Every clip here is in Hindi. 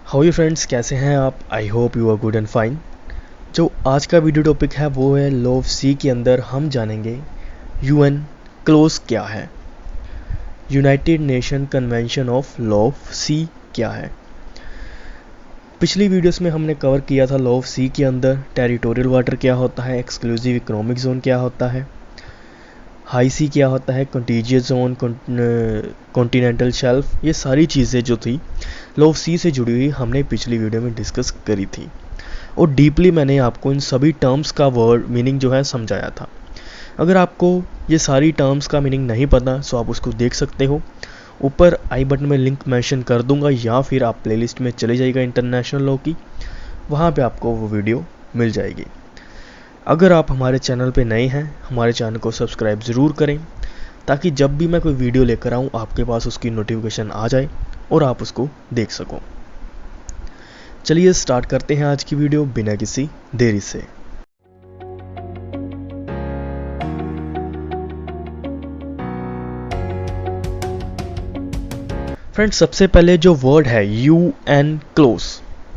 हाउ यू फ्रेंड्स, कैसे हैं आप? I hope you are good and fine. जो आज का वीडियो टॉपिक है वो है लॉ ऑफ सी के अंदर हम जानेंगे यूएन क्लोज क्या है, United Nation convention of law of sea क्या है। पिछली वीडियोस में हमने कवर किया था लॉ ऑफ सी के अंदर टेरिटोरियल वाटर क्या होता है, एक्सक्लूसिव इकोनॉमिक जोन क्या होता है, हाई सी क्या होता है, कॉन्टीजियस जोन, कॉन्टिनेंटल शेल्फ। ये सारी चीज़ें जो थी लॉ ऑफ सी से जुड़ी हुई हमने पिछली वीडियो में डिस्कस करी थी और डीपली मैंने आपको इन सभी टर्म्स का वर्ड मीनिंग जो है समझाया था। अगर आपको ये सारी टर्म्स का मीनिंग नहीं पता तो आप उसको देख सकते हो, ऊपर आई बटन में लिंक मेंशन कर दूंगा, या फिर आप प्लेलिस्ट में चले जाइएगा इंटरनेशनल लॉ की, वहाँ पे आपको वो वीडियो मिल जाएगी। अगर आप हमारे चैनल पे नए हैं, हमारे चैनल को सब्सक्राइब ज़रूर करें ताकि जब भी मैं कोई वीडियो लेकर आऊँ आपके पास उसकी नोटिफिकेशन आ जाए और आप उसको देख सको। चलिए स्टार्ट करते हैं आज की वीडियो बिना किसी देरी से। फ्रेंड्स, सबसे पहले जो वर्ड है यूएन क्लोज,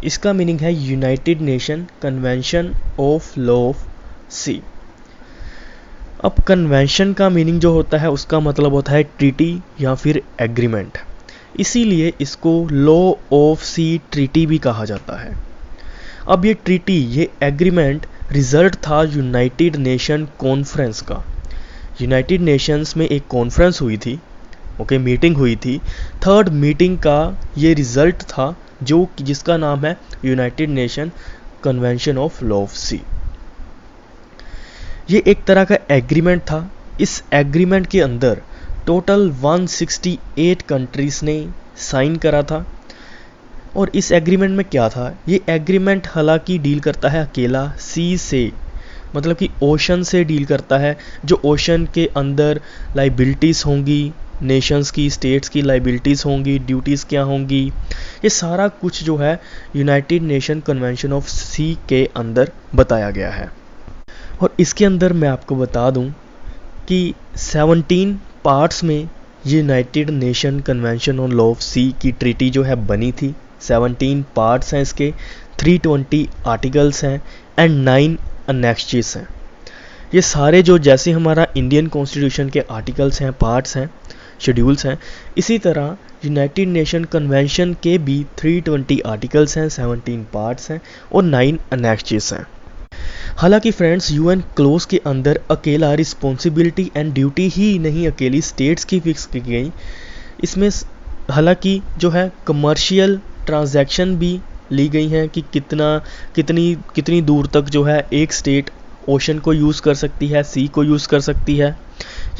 इसका मीनिंग है United Nation convention of law of sea. अब कन्वेंशन का मीनिंग जो होता है उसका मतलब होता है ट्रीटी या फिर एग्रीमेंट, इसीलिए इसको लॉ ऑफ सी ट्रीटी भी कहा जाता है। अब ये ट्रीटी, ये एग्रीमेंट रिजल्ट था यूनाइटेड नेशन कॉन्फ्रेंस का। यूनाइटेड नेशंस में एक कॉन्फ्रेंस हुई थी, मीटिंग हुई थी, थर्ड मीटिंग का ये रिजल्ट था जो जिसका नाम है United Nation convention of law of sea. ये एक तरह का एग्रीमेंट था। इस एग्रीमेंट के अंदर टोटल 168 कंट्रीज ने साइन करा था। और इस एग्रीमेंट में क्या था, ये एग्रीमेंट हालांकि डील करता है अकेला सी से, मतलब कि ओशन से डील करता है। जो ओशन के अंदर लाइबिलिटीज़ होंगी, नेशंस की, स्टेट्स की लाइबिलिटीज़ होंगी, ड्यूटीज़ क्या होंगी, ये सारा कुछ जो है United Nation convention of sea के अंदर बताया गया है। और इसके अंदर मैं आपको बता दूं कि 17 पार्ट्स में United Nation convention on law of sea की ट्रीटी जो है बनी थी। 17 पार्ट्स हैं इसके, 320 आर्टिकल्स हैं एंड 9 अनेक्सेस हैं। ये सारे जो जैसे हमारा इंडियन कॉन्स्टिट्यूशन के आर्टिकल्स हैं, पार्ट्स हैं, शेड्यूल्स हैं, इसी तरह यूनाइटेड नेशन कन्वेंशन के भी 320 आर्टिकल्स हैं, 17 पार्ट्स हैं और 9 अनेक्सेस हैं। हालांकि फ्रेंड्स, यूएन क्लोज के अंदर अकेला रिस्पॉन्सिबिलिटी एंड ड्यूटी ही नहीं अकेली स्टेट्स की फिक्स की गई, इसमें हालांकि जो है कमर्शियल ट्रांजैक्शन भी ली गई हैं कि कितनी दूर तक जो है एक स्टेट ओशन को यूज़ कर सकती है, सी को यूज़ कर सकती है।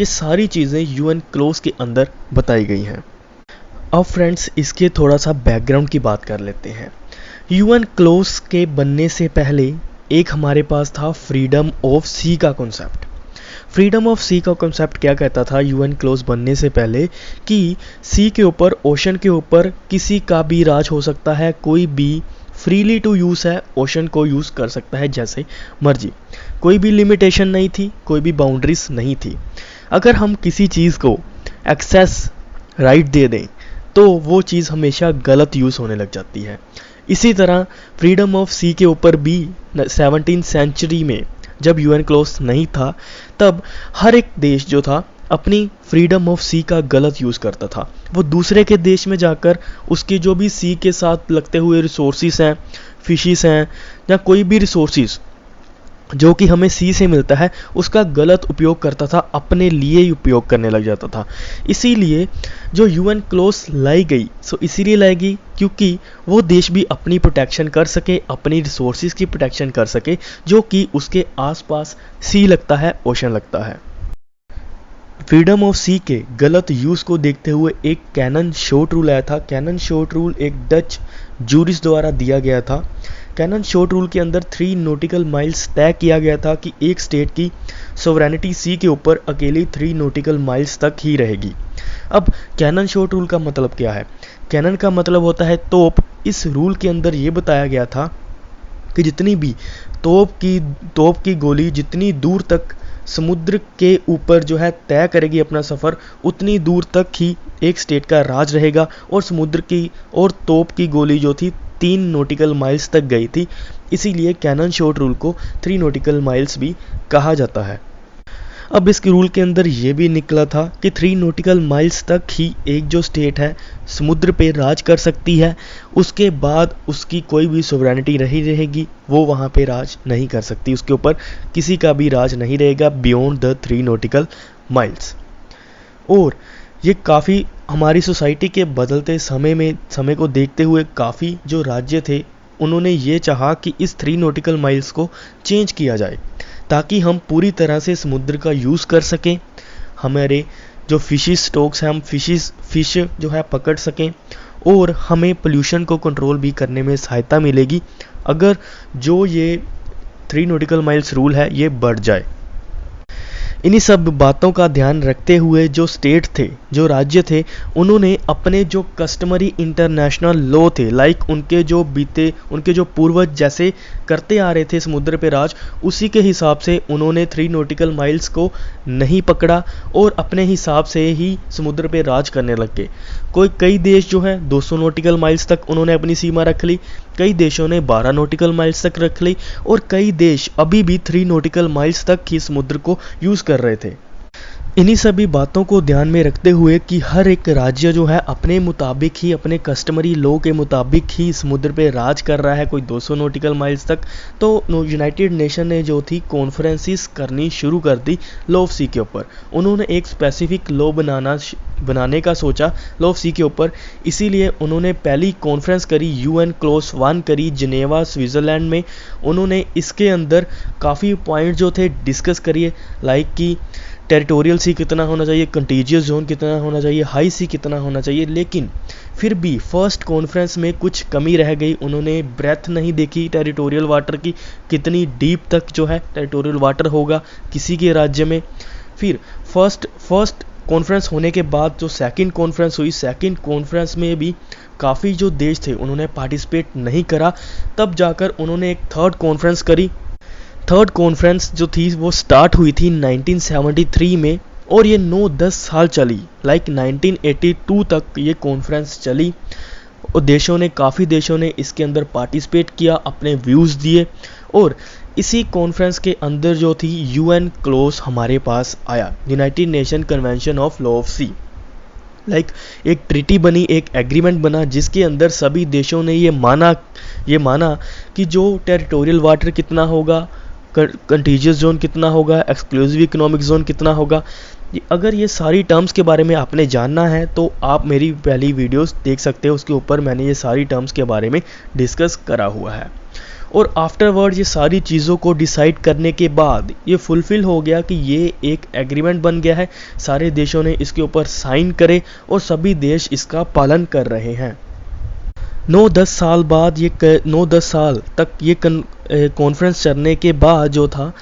ये सारी चीज़ें यूएन क्लोज के अंदर बताई गई हैं। अब फ्रेंड्स, इसके थोड़ा सा बैकग्राउंड की बात कर लेते हैं। यूएन क्लोज के बनने से पहले एक हमारे पास था फ्रीडम ऑफ सी का कॉन्सेप्ट। फ्रीडम ऑफ सी का कॉन्सेप्ट क्या कहता था यूएन क्लोज बनने से पहले, कि सी के ऊपर, ओशन के ऊपर किसी का भी राज हो सकता है, कोई भी फ्रीली टू यूज़ है, ओशन को यूज़ कर सकता है जैसे मर्जी, कोई भी लिमिटेशन नहीं थी, कोई भी बाउंड्रीज नहीं थी। अगर हम किसी चीज़ को एक्सेस राइट दे दें तो वो चीज़ हमेशा गलत यूज़ होने लग जाती है। इसी तरह फ्रीडम ऑफ सी के ऊपर भी 17th सेंचुरी में जब यूएन क्लोज नहीं था तब हर एक देश जो था अपनी फ्रीडम ऑफ सी का गलत यूज़ करता था। वो दूसरे के देश में जाकर उसके जो भी सी के साथ लगते हुए रिसोर्सेज हैं, फिशिस हैं या कोई भी रिसोर्सेज जो कि हमें सी से मिलता है, उसका गलत उपयोग करता था, अपने लिए ही उपयोग करने लग जाता था। इसीलिए जो यूएन क्लोज लाई गई, सो इसीलिए लाई गई क्योंकि वो देश भी अपनी प्रोटेक्शन कर सके, अपनी रिसोर्सेज की प्रोटेक्शन कर सके, जो कि उसके आसपास सी लगता है, ओशन लगता है। फ्रीडम ऑफ सी के गलत यूज़ को देखते हुए एक कैनन शॉर्ट रूल आया था। कैनन शॉर्ट रूल एक डच जूरिस्ट द्वारा दिया गया था। कैनन शॉर्ट रूल के अंदर 3 नॉटिकल माइल्स तय किया गया था कि एक स्टेट की सोवरेनिटी सी के ऊपर अकेली 3 नॉटिकल माइल्स तक ही रहेगी। अब कैनन शॉर्ट रूल का मतलब क्या है? कैनन का मतलब होता है तोप। इस रूल के अंदर ये बताया गया था कि जितनी भी तोप की गोली जितनी दूर तक समुद्र के ऊपर जो है तय करेगी अपना सफ़र, उतनी दूर तक ही एक स्टेट का राज रहेगा और समुद्र की और तोप की गोली जो थी 3 नॉटिकल माइल्स तक गई थी, इसीलिए कैनन शॉर्ट रूल को 3 नॉटिकल माइल्स भी कहा जाता है। अब इस रूल के अंदर ये भी निकला था कि 3 नॉटिकल माइल्स तक ही एक जो स्टेट है समुद्र पे राज कर सकती है, उसके बाद उसकी कोई भी सोवरेनिटी नहीं रहेगी, वो वहाँ पे राज नहीं कर सकती, उसके ऊपर किसी का भी राज नहीं रहेगा बियॉन्ड द 3 नॉटिकल माइल्स। और ये काफ़ी हमारी सोसाइटी के बदलते समय को देखते हुए काफ़ी जो राज्य थे उन्होंने ये चाहा कि इस 3 नॉटिकल माइल्स को चेंज किया जाए ताकि हम पूरी तरह से समुद्र का यूज़ कर सकें, हमारे जो फिशिस स्टॉक्स हैं हम फिश जो है पकड़ सकें, और हमें पोल्यूशन को कंट्रोल भी करने में सहायता मिलेगी अगर जो ये 3 नॉटिकल माइल्स रूल है ये बढ़ जाए। इन्हीं सब बातों का ध्यान रखते हुए जो स्टेट थे, जो राज्य थे, उन्होंने अपने जो कस्टमरी इंटरनेशनल लॉ थे, लाइक उनके जो पूर्वज जैसे करते आ रहे थे समुद्र पे राज, उसी के हिसाब से उन्होंने 3 नॉटिकल माइल्स को नहीं पकड़ा और अपने हिसाब से ही समुद्र पे राज करने लग गए। कई देश जो हैं 200 नॉटिकल माइल्स तक उन्होंने अपनी सीमा रख ली, कई देशों ने 12 नॉटिकल माइल्स तक रख ली, और कई देश अभी भी 3 नॉटिकल माइल्स तक ही समुद्र को यूज़ कर रहे थे। इन्हीं सभी बातों को ध्यान में रखते हुए कि हर एक राज्य जो है अपने मुताबिक ही, अपने कस्टमरी लॉ के मुताबिक ही समुद्र पे राज कर रहा है, कोई 200 नॉटिकल माइल्स तक, तो यूनाइटेड नेशन ने जो थी कॉन्फ्रेंसिस करनी शुरू कर दी लॉ ऑफ सी के ऊपर। उन्होंने एक स्पेसिफिक लॉ बनाने का सोचा लॉ ऑफ सी के ऊपर, इसीलिए उन्होंने पहली कॉन्फ्रेंस करी, UN क्लोज 1 करी जिनेवा स्विट्ज़रलैंड में। उन्होंने इसके अंदर काफ़ी पॉइंट जो थे डिस्कस करिए, लाइक कि टेरिटोरियल सी कितना होना चाहिए, कंटीजियस जोन कितना होना चाहिए, हाई सी कितना होना चाहिए, लेकिन फिर भी फर्स्ट कॉन्फ्रेंस में कुछ कमी रह गई। उन्होंने ब्रेथ नहीं देखी टेरिटोरियल वाटर की, कितनी डीप तक जो है टेरिटोरियल वाटर होगा किसी के राज्य में। फिर फर्स्ट कॉन्फ्रेंस होने के बाद जो सेकंड कॉन्फ्रेंस हुई, सेकंड कॉन्फ्रेंस में भी काफ़ी जो देश थे उन्होंने पार्टिसिपेट नहीं करा, तब जाकर उन्होंने एक थर्ड कॉन्फ्रेंस करी। थर्ड कॉन्फ्रेंस जो थी वो स्टार्ट हुई थी 1973 में, और ये 9-10 साल चली, लाइक 1982 तक ये कॉन्फ्रेंस चली, और काफ़ी देशों ने इसके अंदर पार्टिसिपेट किया, अपने व्यूज़ दिए, और इसी कॉन्फ्रेंस के अंदर जो थी UN क्लोज हमारे पास आया, United Nation convention of law of sea. Like एक ट्रीटी बनी, एक एग्रीमेंट बना, जिसके अंदर सभी देशों ने ये माना कि जो टेरिटोरियल वाटर कितना होगा, कंटीजियस जोन कितना होगा, एक्सक्लूसिव इकोनॉमिक जोन कितना होगा। अगर ये सारी टर्म्स के बारे में आपने जानना है तो आप मेरी पहली वीडियोस देख सकते हो, उसके ऊपर मैंने ये सारी टर्म्स के बारे में डिस्कस करा हुआ है। और आफ्टरवर्ड ये सारी चीज़ों को डिसाइड करने के बाद ये फुलफिल हो गया कि ये एक एग्रीमेंट बन गया है, सारे देशों ने इसके ऊपर साइन करे और सभी देश इसका पालन कर रहे हैं। 9-10 साल बाद 9-10 साल तक ये कॉन्फ्रेंस चलने के बाद जो था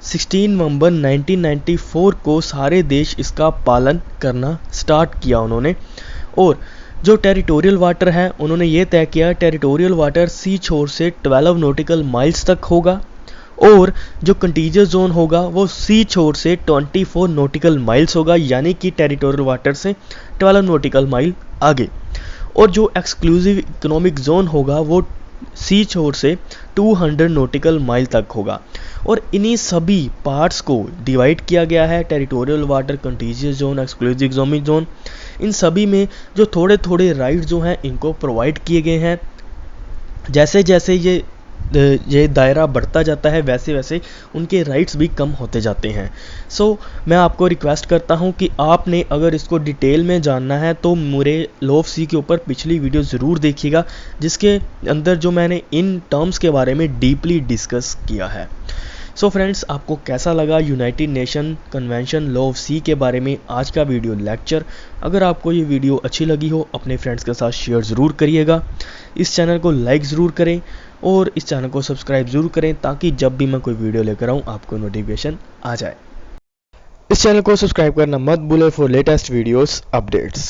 16 नवंबर 1994 को सारे देश इसका पालन करना स्टार्ट किया उन्होंने। और जो टेरिटोरियल वाटर है उन्होंने ये तय किया, टेरिटोरियल वाटर सी छोर से 12 नॉटिकल माइल्स तक होगा, और जो कंटीजियस जोन होगा वो सी छोर से 24 नॉटिकल माइल्स होगा, यानी कि टेरिटोरियल वाटर से 12 नॉटिकल माइल आगे। और जो एक्सक्लूसिव इकोनॉमिक जोन होगा वो सी छोर से 200 नॉटिकल माइल तक होगा। और इन्हीं सभी पार्ट्स को डिवाइड किया गया है, territorial water, contiguous zone, exclusive economic zone, इन सभी में जो थोड़े थोड़े राइट जो हैं इनको प्रोवाइड किए गए हैं। जैसे जैसे ये दायरा बढ़ता जाता है वैसे वैसे उनके राइट्स भी कम होते जाते हैं। मैं आपको रिक्वेस्ट करता हूं कि आपने अगर इसको डिटेल में जानना है तो मेरे लॉ ऑफ सी के ऊपर पिछली वीडियो ज़रूर देखिएगा, जिसके अंदर जो मैंने इन टर्म्स के बारे में डीपली डिस्कस किया है। फ्रेंड्स, आपको कैसा लगा United Nation convention law of sea के बारे में आज का वीडियो लेक्चर? अगर आपको ये वीडियो अच्छी लगी हो अपने फ्रेंड्स के साथ शेयर ज़रूर करिएगा, इस चैनल को लाइक ज़रूर करें और इस चैनल को सब्सक्राइब ज़रूर करें ताकि जब भी मैं कोई वीडियो लेकर आऊँ आपको नोटिफिकेशन आ जाए। इस चैनल को सब्सक्राइब करना मत भूलें फॉर लेटेस्ट वीडियोस अपडेट्स।